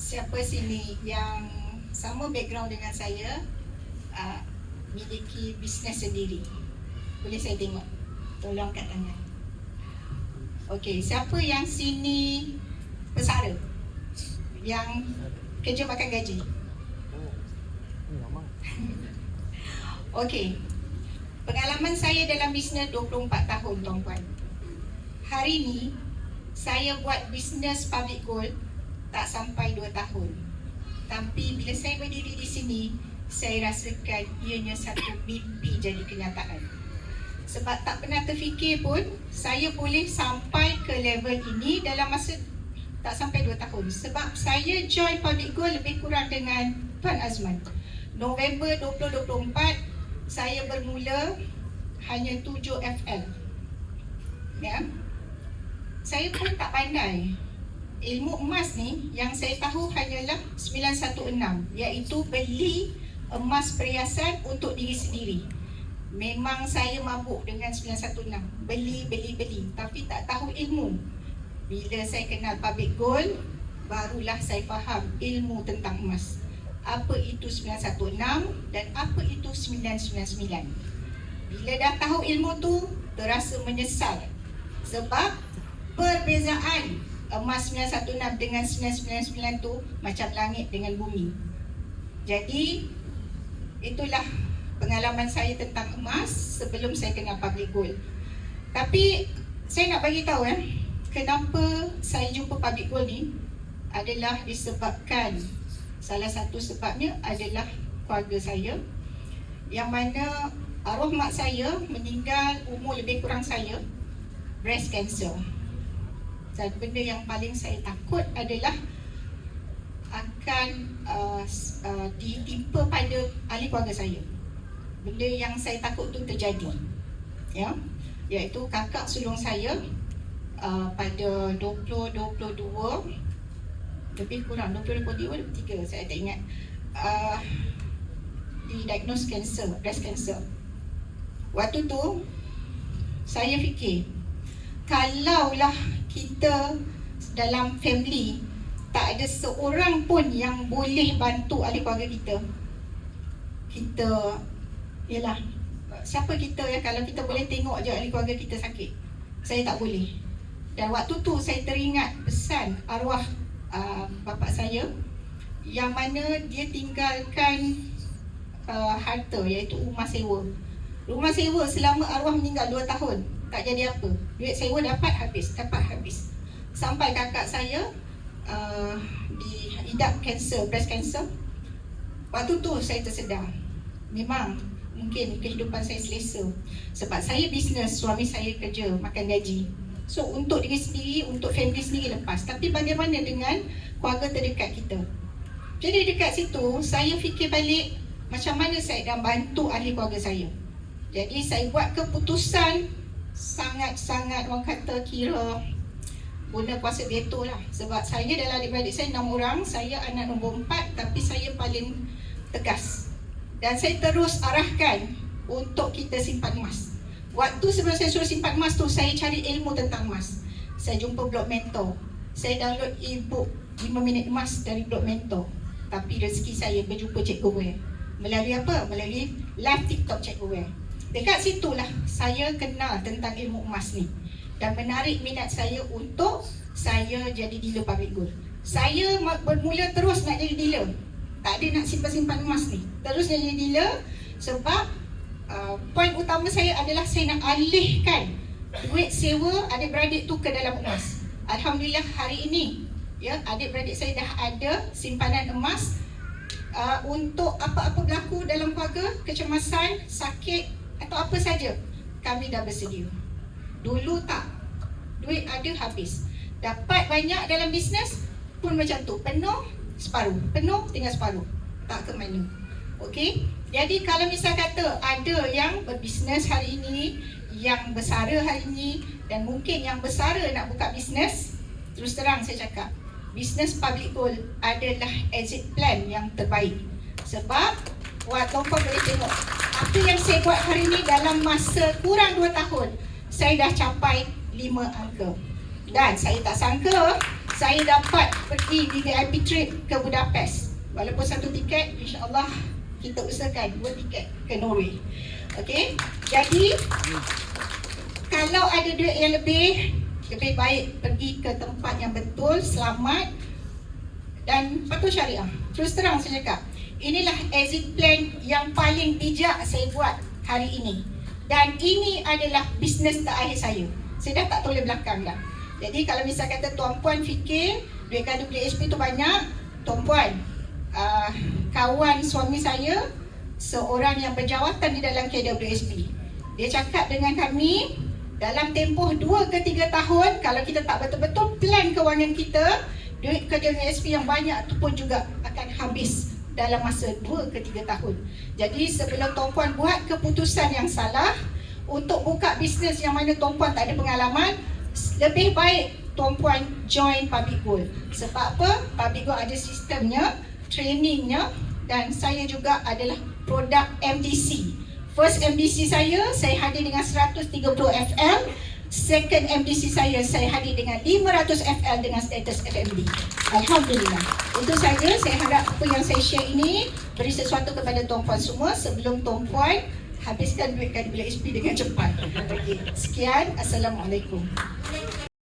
siapa sini yang sama background dengan saya, miliki bisnes sendiri? Boleh saya tengok? Tolong angkat tangan. Okey, siapa yang sini pesara? Yang kerja makan gaji? Okey. Pengalaman saya dalam bisnes 24 tahun, tuan-puan. Hari ni saya buat bisnes public gold tak sampai 2 tahun. Tapi bila saya berdiri di sini, saya rasakan ianya satu mimpi jadi kenyataan. Sebab tak pernah terfikir pun saya boleh sampai ke level ini dalam masa tak sampai 2 tahun. Sebab saya join public gold lebih kurang dengan Tuan Azman. November 2024 saya bermula hanya 7 FL. Ya. Saya pun tak pandai. Ilmu emas ni yang saya tahu hanyalah 916, iaitu beli emas perhiasan untuk diri sendiri. Memang saya mabuk dengan 916, beli, tapi tak tahu ilmu. Bila saya kenal public gold, barulah saya faham ilmu tentang emas. Apa itu 916 dan apa itu 999. Bila dah tahu ilmu tu, terasa menyesal. Sebab perbezaan emas 916 dengan 999 tu macam langit dengan bumi. Jadi itulah pengalaman saya tentang emas sebelum saya kenal public gold. Tapi saya nak bagi tahu kenapa saya jumpa public gold ni adalah disebabkan salah satu sebabnya adalah keluarga saya, yang mana arwah mak saya meninggal umur lebih kurang saya breast cancer. Dan benda yang paling saya takut adalah akan ditimpa pada ahli keluarga saya. Benda yang saya takut tu terjadi, ya, iaitu kakak sulung saya pada 2022 lebih kurang 2022 saya tak ingat, didiagnose cancer, breast cancer. Waktu tu saya fikir, kalaulah kita dalam family tak ada seorang pun yang boleh bantu ahli keluarga kita ialah siapa kita kalau kita boleh tengok je ahli keluarga kita sakit. Saya tak boleh. Dan waktu tu saya teringat pesan arwah bapa saya, yang mana dia tinggalkan harta, iaitu rumah sewa. Rumah sewa selama arwah meninggal 2 tahun tak jadi apa. Duit sewa dapat habis. Sampai kakak saya diidap kanser, breast cancer. Waktu tu saya tersedar, memang mungkin kehidupan saya selesa. Sebab saya bisnes, suami saya kerja makan gaji. So untuk diri sendiri, untuk family sendiri lepas. Tapi bagaimana dengan keluarga terdekat kita? Jadi dekat situ saya fikir balik macam mana saya dah bantu ahli keluarga saya. Jadi saya buat keputusan sangat-sangat, orang kata kira guna kuasa veto lah. Sebab saya dalam adik-beradik saya 6 orang, saya anak nombor 4, tapi saya paling tegas. Dan saya terus arahkan untuk kita simpan emas. Waktu sebelum saya suruh simpan emas tu, saya cari ilmu tentang emas. Saya jumpa blog mentor. Saya download e-book 5 minit emas dari blog mentor. Tapi rezeki saya berjumpa Cikgu Wer. Melalui apa? Melalui live TikTok Cikgu Wer. Dekat situlah saya kenal tentang ilmu emas ni. Dan menarik minat saya untuk saya jadi dealer public gold. Saya bermula terus nak jadi dealer. Tak ada nak simpan-simpan emas ni. Terus jadi dealer sebab poin utama saya adalah saya nak alihkan duit sewa adik-beradik tu ke dalam emas. Alhamdulillah hari ini ya, adik-beradik saya dah ada simpanan emas untuk apa-apa berlaku dalam keluarga, kecemasan, sakit atau apa saja, kami dah bersedia. Dulu tak, duit ada habis. Dapat banyak dalam bisnes pun macam tu, penuh separuh, penuh tinggal separuh, tak ke mana. Okey, jadi kalau misal kata ada yang berbisnes hari ini, yang bersara hari ini, dan mungkin yang bersara nak buka bisnes, terus terang saya cakap, bisnes public gold adalah exit plan yang terbaik. Sebab tuan-tuan boleh tengok apa yang saya buat hari ini dalam masa kurang 2 tahun, saya dah capai 5 angka. Dan saya tak sangka saya dapat pergi di VIP trip ke Budapest. Walaupun satu tiket, insyaAllah kita usahakan 2 tiket ke Norway. Okey, jadi kalau ada duit yang lebih baik pergi ke tempat yang betul, selamat dan patuh syariah. Terus terang saya cakap, inilah exit plan yang paling bijak saya buat hari ini. Dan ini adalah bisnes terakhir saya. Saya dah tak toleh belakang dah. Jadi kalau misal kata tuan puan fikir duit KWSP tu banyak, tuan puan, kawan suami saya seorang yang berjawatan di dalam KWSP. Dia cakap dengan kami, dalam tempoh 2 ke 3 tahun, kalau kita tak betul-betul plan kewangan kita, duit KWSP yang banyak tu pun juga akan habis dalam masa 2 ke 3 tahun. Jadi sebelum tuan puan buat keputusan yang salah untuk buka bisnes yang mana tuan puan tak ada pengalaman, lebih baik tuan puan join Public Gold. Sebab apa? Public Gold ada sistemnya, trainingnya, dan saya juga adalah produk MDC. First MDC saya hadir dengan 130 FL. Second MDC saya hadir dengan 500 FL dengan status FMD. Alhamdulillah. Itu saja, saya harap apa yang saya share ini beri sesuatu kepada tuan puan semua sebelum tuan puan habiskan duit KWSP dengan cepat. Sekian, Assalamualaikum.